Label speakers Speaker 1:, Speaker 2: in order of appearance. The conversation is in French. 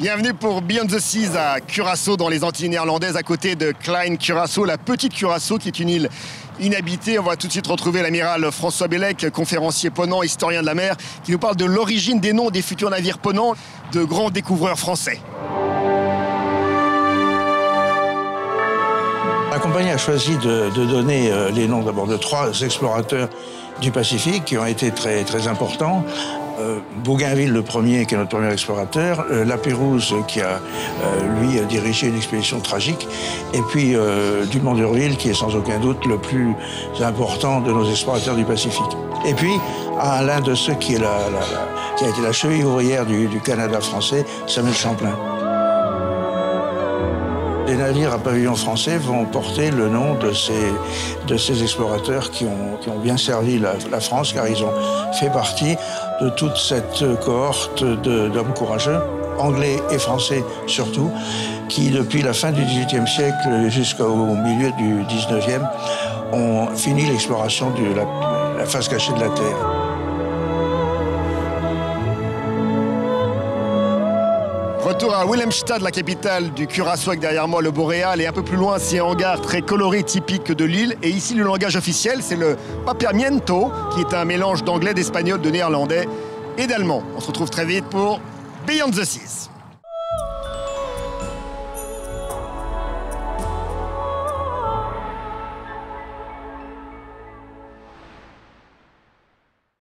Speaker 1: Bienvenue pour Beyond the Seas à Curaçao dans les Antilles néerlandaises, à côté de Klein Curaçao, la petite Curaçao qui est une île inhabitée. On va tout de suite retrouver l'amiral François Bellec, conférencier ponant, historien de la mer, qui nous parle de l'origine des noms des futurs navires ponants de grands découvreurs français.
Speaker 2: La compagnie a choisi de donner les noms d'abord de 3 explorateurs du Pacifique qui ont été très importants. Bougainville, le premier, qui est notre premier explorateur, Lapérouse, qui a, lui, dirigé une expédition tragique, et puis Dumont d'Urville, qui est sans aucun doute le plus important de nos explorateurs du Pacifique. Et puis, à l'un de ceux qui a été la cheville ouvrière du Canada français, Samuel Champlain. Les navires à pavillon français vont porter le nom de ces explorateurs qui ont bien servi la France, car ils ont fait partie de toute cette cohorte d'hommes courageux, anglais et français surtout, qui depuis la fin du XVIIIe siècle jusqu'au milieu du XIXe ont fini l'exploration de la face cachée de la Terre.
Speaker 1: Retour à Willemstad, la capitale du Curaçao, avec derrière moi le Boréal, et un peu plus loin ces hangars très colorés typiques de l'île. Et ici le langage officiel, c'est le papiamiento, qui est un mélange d'anglais, d'espagnol, de néerlandais et d'allemand. On se retrouve très vite pour Beyond the Seas.